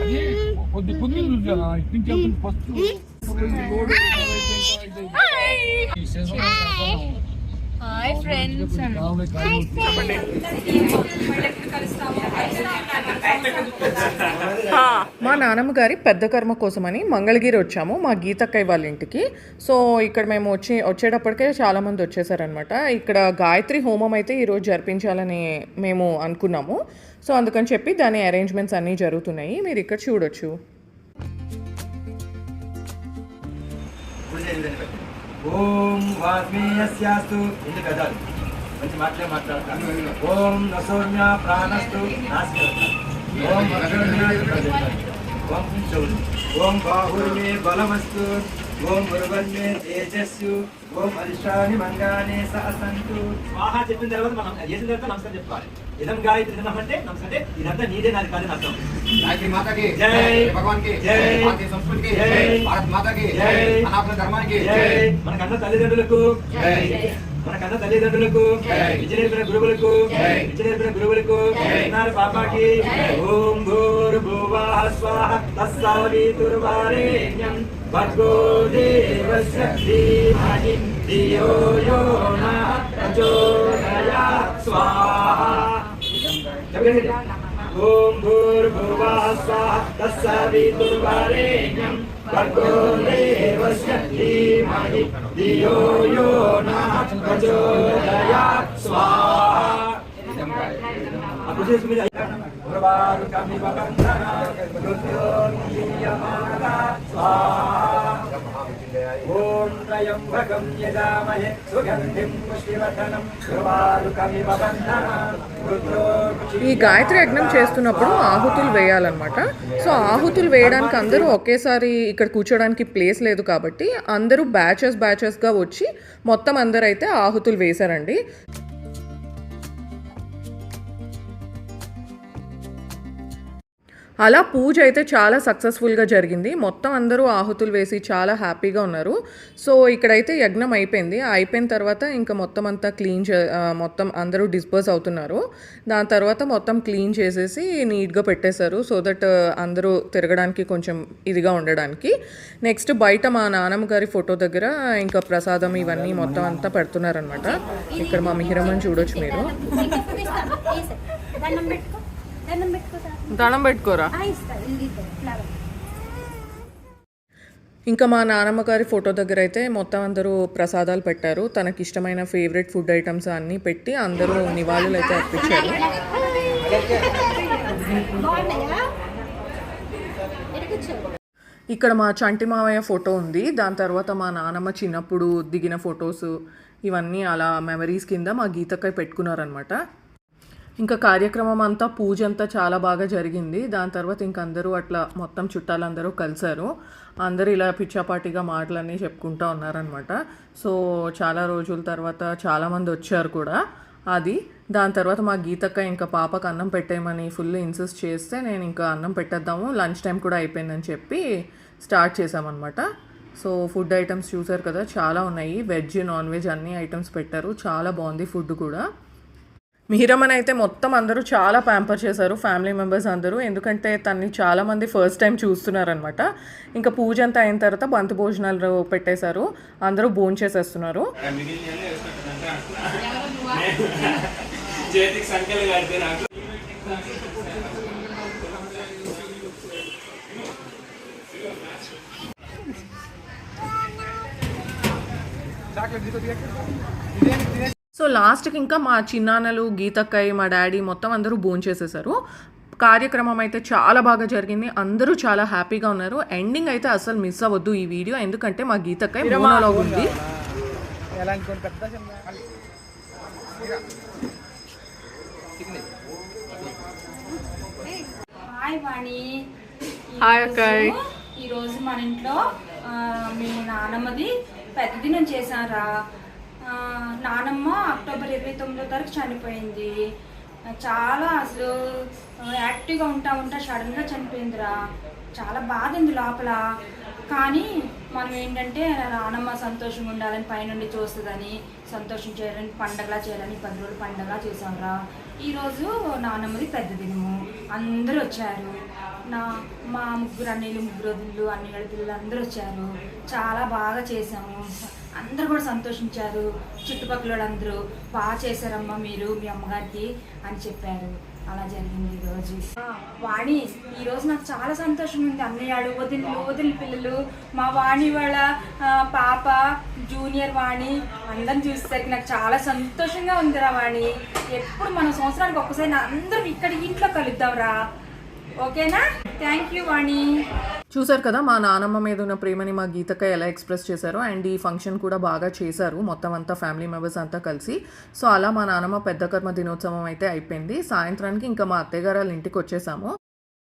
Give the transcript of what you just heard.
అది కొద్ది కొద్ది చూసారా ఇట్నుంచి ఫస్ట్ రోడ్ హాయ్ ఫ్రెండ్స్. మా నాన్నమ్మ గారి పెద్ద కర్మ కోసమని మంగళగిరి వచ్చాము మా గీతక్కయ్య వాళ్ళ ఇంటికి. సో ఇక్కడ మేము వచ్చేటప్పటికే చాలామంది వచ్చేసారనమాట. ఇక్కడ గాయత్రి హోమం అయితే ఈరోజు జరిపించాలని మేము అనుకున్నాము. సో అందుకని చెప్పి దాని అరేంజ్మెంట్స్ అన్నీ జరుగుతున్నాయి, మీరు ఇక్కడ చూడొచ్చు. ఓం వాగ్మేయస్యాస్తు ఇందు కదాలు మంచి మాట్లాడతాను. ఓం నసోమ్య ప్రాణస్తు నాస్తి. ఓం ఓం చౌడు. ఓం బాహుర్మే బలమస్తు. ఓం మురుగన్మే తేజస్సు. ఓం అరిష్టాని మంగానే సహసంతు. స్వాహ చెప్పిన తర్వాత మనం చేసిన తర్వాత నమస్కారం చెప్పుకోవాలి. ఇదం గాయత్రి దినం అంటే నమస్కారం. ఇదంతా నీదే నాది కాదని అర్థం. గాయత్రి మాతాకి జై, భగవాన్ కి జై, భారతీయ సంస్కృతికి జై, భారత మాతాకి జై, సనాతన ధర్మానికి జై, మన కన్న తల్లిదండ్రులకు జై, మన కన్న తల్లిదండ్రులకు విద్య నేర్పిన గురువులకు విద్య నేర్పిన గురువులకు విన్నారు పాపాకి. ఓం భూర్భువః స్వాహ తస్సవితుర్వరేణ్యం భర్గో దేవస్య ధీమహి ధియో యో నః ప్రచోదయాత్ స్వాహ. ఓం భూర్భువః స్వాహ తస్సవితుర్వరేణ్యం భర్గో దేవస్య ధీమహి ధియో యో నః ప్రచోదయాత్ స్వాహా. ఓం త్రయంబకం యజామహే సుగంధిం పుష్టివర్ధనం ఉర్వారుకమివ బంధనాన్. ఈ గాయత్రి యజ్ఞం చేస్తున్నప్పుడు ఆహుతులు వేయాలన్నమాట. సో ఆహుతులు వేయడానికి అందరూ ఒకేసారి ఇక్కడ కూర్చోడానికి ప్లేస్ లేదు కాబట్టి అందరూ బ్యాచెస్గా వచ్చి మొత్తం అందరూ అయితే ఆహుతులు వేశారండి. అలా పూజ అయితే చాలా సక్సెస్ఫుల్గా జరిగింది. మొత్తం అందరూ ఆహుతులు వేసి చాలా హ్యాపీగా ఉన్నారు. సో ఇక్కడైతే యజ్ఞం అయిపోయిన తర్వాత ఇంకా మొత్తం అంతా మొత్తం అందరూ డిస్పోజ్ అవుతున్నారు. దాని తర్వాత మొత్తం క్లీన్ చేసేసి నీట్గా పెట్టేశారు, సో దట్ అందరూ తిరగడానికి కొంచెం ఇదిగా ఉండడానికి. నెక్స్ట్ బయట మా నాన్నమ్మ గారి ఫోటో దగ్గర ఇంకా ప్రసాదం ఇవన్నీ మొత్తం అంతా పెడుతున్నారనమాట. ఇక్కడ మా మిహిరమ్మని చూడొచ్చు మీరు. దండం పెట్టుకోరా. ఇంకా మా నాన్నమ్మ గారి ఫోటో దగ్గర అయితే మొత్తం అందరూ ప్రసాదాలు పెట్టారు. తనకి ఇష్టమైన ఫేవరెట్ ఫుడ్ ఐటమ్స్ అన్నీ పెట్టి అందరూ నివాళులు అయితే అర్పించారు. ఇక్కడ మా చంటి మావయ్య ఫోటో ఉంది. దాని తర్వాత మా నాన్నమ్మ చిన్నప్పుడు దిగిన ఫొటోస్ ఇవన్నీ అలా మెమరీస్ కింద మా గీతక్కయ్య పెట్టుకున్నారనమాట. ఇంకా కార్యక్రమం అంతా పూజ అంతా చాలా బాగా జరిగింది. దాని తర్వాత ఇంక అందరూ అట్లా మొత్తం చుట్టాలందరూ కలిశారు. అందరూ ఇలా పిచ్చాపాటిగా మాటలన్నీ చెప్పుకుంటూ ఉన్నారనమాట. సో చాలా రోజుల తర్వాత చాలామంది వచ్చారు కూడా. దాని తర్వాత మా గీతక్క ఇంకా పాపకు అన్నం పెట్టేయమని ఫుల్ ఇన్సిస్ట్ చేస్తే నేను ఇంకా అన్నం పెట్టేద్దాము, లంచ్ టైం కూడా అయిపోయిందని చెప్పి స్టార్ట్ చేసామన్నమాట. సో ఫుడ్ ఐటమ్స్ చూసారు కదా, చాలా ఉన్నాయి. వెజ్ నాన్ వెజ్ అన్ని ఐటమ్స్ పెట్టారు. చాలా బాగుంది ఫుడ్ కూడా. మిహిరమ్మని అయితే మొత్తం అందరూ చాలా ప్యాంపర్ చేశారు, ఫ్యామిలీ మెంబర్స్ అందరూ. ఎందుకంటే తన్ని చాలామంది ఫస్ట్ టైం చూస్తున్నారనమాట. ఇంకా పూజ అంతా అయిన తర్వాత బంతి భోజనాలు పెట్టేశారు, అందరూ భోంచేసేస్తున్నారు. సో లాస్ట్కి ఇంకా మా చిన్నాన్నలు, గీతక్కయ్య, మా డాడీ మొత్తం అందరూ భోంచేసేసారు. కార్యక్రమం అయితే చాలా బాగా జరిగింది. అందరూ చాలా హ్యాపీగా ఉన్నారు. ఎండింగ్ అయితే అసలు మిస్ అవ్వద్దు ఈ వీడియో, ఎందుకంటే మా గీతక్కయ్య మోనోలో ఉంది. హాయ్ వాణి. హాయ్ అక్కయ్య. ఈరోజు మన ఇంట్లో మేము నానమ్మది పెద్ద దినం చేశారా. నానమ్మ అక్టోబర్ 29వ తారీఖు చనిపోయింది. చాలా అసలు యాక్టివ్గా ఉంటా సడన్గా చనిపోయిందిరా. చాలా బాధ ఉంది లోపల. కానీ మనం ఏంటంటే నానమ్మ సంతోషంగా ఉండాలని పైనుండి చూస్తుందని సంతోషం చేయాలని పండగలా చేయాలని 10 రోజులు పండగలా చేసాంరా. ఈరోజు నానమ్మది పెద్ద దినము, అందరూ వచ్చారు. మా ముగ్గురు అన్నయ్యలు, ముగ్గురు వదిళ్ళు, అన్నయ్యల పిల్లలు అందరూ వచ్చారు. చాలా బాగా చేసాము, అందరూ కూడా సంతోషించారు. చుట్టుపక్కల వాళ్ళందరూ బాగా చేశారమ్మా మీరు మీ అమ్మగారికి అని చెప్పారు. అలా జరిగింది ఈరోజు. వాణి, ఈరోజు నాకు చాలా సంతోషంగా ఉంది. అన్నయ్యాడు, వదిలి పిల్లలు, మా వాణి వాళ్ళ పాప జూనియర్ వాణి అందరిని చూసేసరికి నాకు చాలా సంతోషంగా ఉందిరా వాణి. ఎప్పుడు మనం సంవత్సరానికి ఒక్కసారి అందరం ఇక్కడ ఇంట్లో కలుద్దాంరా, ఓకేనా? థ్యాంక్ యూ వాణి. చూసారు కదా మా నానమ్మ మీద ఉన్న ప్రేమని మా గీతక్క ఎలా ఎక్స్ప్రెస్ చేశారో. అండ్ ఈ ఫంక్షన్ కూడా బాగా చేశారు, మొత్తం అంతా ఫ్యామిలీ మెంబర్స్ అంతా కలిసి. సో అలా మా నానమ్మ పెద్ద కర్మ దినోత్సవం అయితే అయిపోయింది. సాయంత్రానికి ఇంకా మా అత్తయ్య గారు వాళ్ళ ఇంటికి వచ్చేసాము.